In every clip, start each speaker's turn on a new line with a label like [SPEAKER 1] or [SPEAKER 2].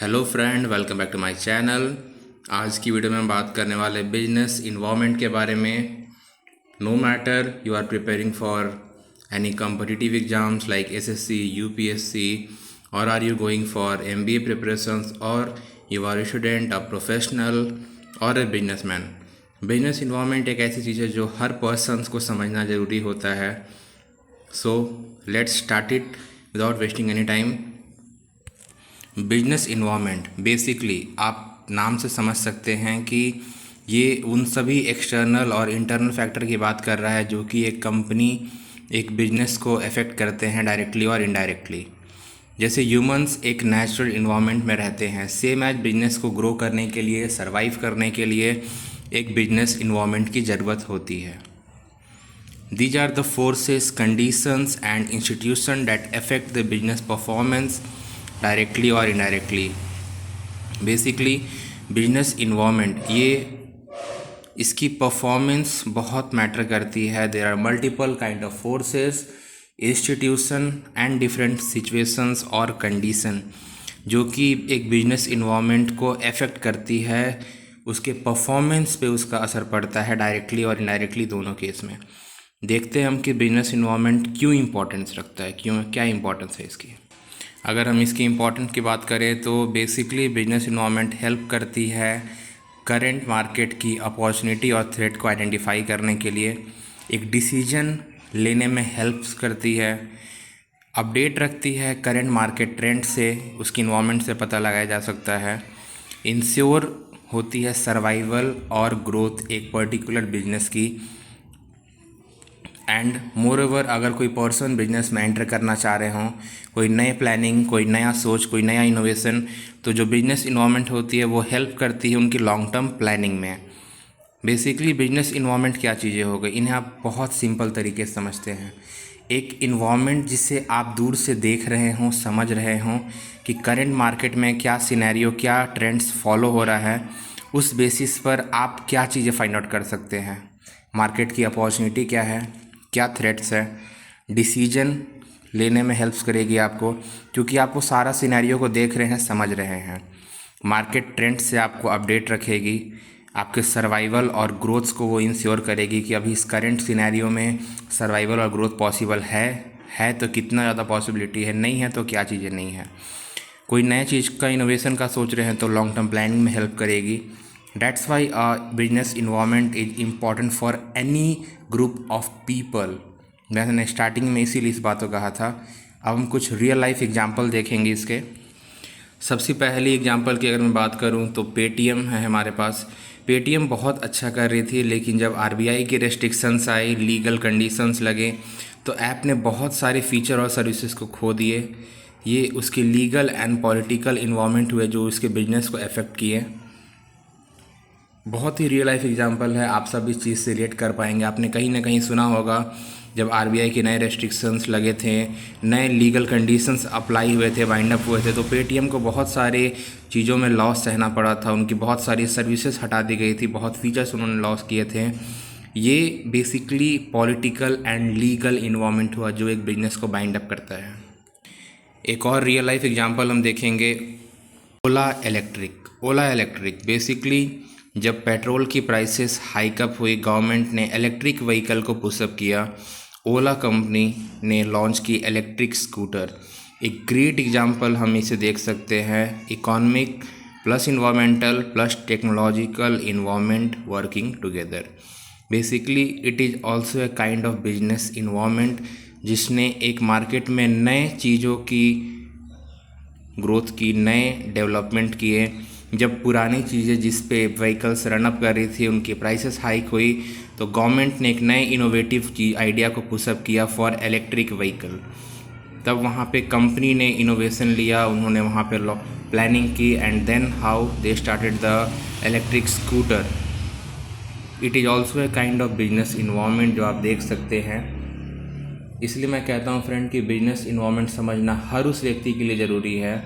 [SPEAKER 1] Hello friend, welcome back to my channel. आज की video में हम बात करने वाले बिजनेस इन्वायरमेंट के बारे में। No matter you are preparing for any competitive exams like SSC, UPSC, और are you going for MBA preparations, और you are a student, a professional और ए बिजनेसमैन। बिजनेस इन्वायरमेंट एक ऐसी चीज़ है जो हर पर्सन को समझना ज़रूरी होता है। So let's start it without wasting any time. Business environment basically आप नाम से समझ सकते हैं कि ये उन सभी एक्सटर्नल और इंटरनल फैक्टर की बात कर रहा है जो कि एक कंपनी, एक बिजनेस को अफेक्ट करते हैं डायरेक्टली और इनडायरेक्टली। जैसे ह्यूमंस एक नेचुरल इन्वायरमेंट में रहते हैं, सेम एज बिजनेस को ग्रो करने के लिए, सर्वाइव करने के लिए एक बिजनेस इन्वायरमेंट की ज़रूरत होती है। These are the forces, conditions and institutions that affect the business performance directly or indirectly. Basically business environment ये इसकी परफॉर्मेंस बहुत मैटर करती है। There are multiple kind of forces, institution and different situations और कंडीशन जो कि एक business environment को अफेक्ट करती है। उसके परफॉर्मेंस पे उसका असर पड़ता है डायरेक्टली और इनडायरेक्टली दोनों केस में। देखते हैं हम कि बिजनेस इन्वायरमेंट क्यों इम्पोर्टेंस रखता है, क्यों, क्या इम्पोर्टेंस है इसकी। अगर हम इसकी इम्पोर्टेंस की बात करें तो बेसिकली बिजनेस इन्वायरमेंट हेल्प करती है करंट मार्केट की अपॉर्चुनिटी और थ्रेट को आइडेंटिफाई करने के लिए, एक डिसीजन लेने में हेल्प करती है, अपडेट रखती है करंट मार्केट ट्रेंड से, उसकी इन्वायरमेंट से पता लगाया जा सकता है, इंश्योर होती है सर्वाइवल और ग्रोथ एक पर्टिकुलर बिजनेस की। एंड मोर ओवर अगर कोई पर्सन बिजनेस में एंटर करना चाह रहे हों, कोई नए प्लानिंग, कोई नया सोच, कोई नया इनोवेशन, तो जो बिजनेस इन्वायरमेंट होती है वो हेल्प करती है उनकी लॉन्ग टर्म प्लानिंग में। बेसिकली बिजनेस इन्वायरमेंट क्या चीज़ें हो गई, इन्हें आप बहुत सिंपल तरीके से समझते हैं। एक इन्वायरमेंट जिसे आप दूर से देख रहे हों, समझ रहे हों कि करंट मार्केट में क्या सिनेरियो, क्या ट्रेंड्स फॉलो हो रहा है, उस बेसिस पर आप क्या चीज़ें फाइंड आउट कर सकते हैं। मार्केट की अपॉर्चुनिटी क्या है, क्या थ्रेट्स है, डिसीजन लेने में हेल्प्स करेगी आपको, क्योंकि आप वो सारा सिनेरियो को देख रहे हैं, समझ रहे हैं। मार्केट ट्रेंड से आपको अपडेट रखेगी, आपके सर्वाइवल और ग्रोथ्स को वो इंश्योर करेगी कि अभी इस करंट सिनेरियो में सर्वाइवल और ग्रोथ पॉसिबल है तो कितना ज़्यादा पॉसिबिलिटी है, नहीं है तो क्या चीज़ें नहीं है। कोई नया चीज़ का इनोवेशन का सोच रहे हैं तो लॉन्ग टर्म प्लानिंग में हेल्प करेगी। That's why business environment is important for any group of people. मैंने स्टार्टिंग में इसीलिए इस बात को कहा था। अब हम कुछ रियल लाइफ एग्जांपल देखेंगे इसके। सबसे पहली एग्जांपल की अगर मैं बात करूं तो पेटीएम है हमारे पास। पेटीएम बहुत अच्छा कर रही थी, लेकिन जब आरबीआई की रेस्ट्रिक्शंस आई, लीगल कंडीशंस लगे, तो ऐप ने बहुत सारे फीचर और सर्विसेज को खो दिए। ये उसके लीगल एंड पॉलिटिकल इन्वायरमेंट हुए जो उसके बिजनेस को अफेक्ट किए। बहुत ही रियल लाइफ एग्जांपल है, आप सब इस चीज़ से रिलेट कर पाएंगे। आपने कहीं ना कहीं सुना होगा जब आरबीआई के नए रेस्ट्रिक्शंस लगे थे, नए लीगल कंडीशंस अप्लाई हुए थे, वाइंड अप हुए थे, तो पेटीएम को बहुत सारे चीज़ों में लॉस सहना पड़ा था। उनकी बहुत सारी सर्विसेज हटा दी गई थी, बहुत फीचर्स उन्होंने लॉस किए थे। ये basically political and legal environment हुआ जो एक बिजनेस को बाइंड अप करता है। एक और रियल लाइफ एग्जांपल हम देखेंगे, ओला इलेक्ट्रिक। बेसिकली जब पेट्रोल की प्राइसेस हाइकअप हुई, गवर्नमेंट ने इलेक्ट्रिक व्हीकल को पुशअप किया। ओला कंपनी ने लॉन्च की इलेक्ट्रिक स्कूटर। एक ग्रेट एग्जांपल हम इसे देख सकते हैं, economic plus environmental plus technological environment working together. Basically it is also a kind of business environment जिसने एक मार्केट में नए चीज़ों की ग्रोथ की, नए डेवलपमेंट किए। जब पुरानी चीज़ें जिस पे व्हीकल्स रनअप कर रही थी उनकी प्राइसेस हाइक हुई, तो गवर्नमेंट ने एक नए इनोवेटिव आइडिया को पुशअप किया फॉर इलेक्ट्रिक व्हीकल। तब वहाँ पे कंपनी ने इनोवेशन लिया, उन्होंने वहाँ पे प्लानिंग की, and then how they started the electric scooter. It is also a kind of business environment जो आप देख सकते हैं। इसलिए मैं कहता हूँ फ्रेंड कि बिजनेस इन्वायरमेंट समझना हर उस व्यक्ति के लिए ज़रूरी है,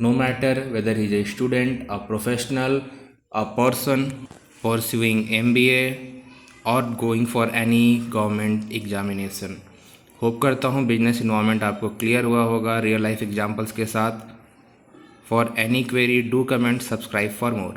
[SPEAKER 1] no matter whether he is a student, a professional, a person pursuing MBA और going for any government examination. Hope करता हूँ बिजनेस इन्वायरमेंट आपको क्लियर हुआ होगा रियल लाइफ एग्जांपल्स के साथ। For any query, do comment, subscribe for more.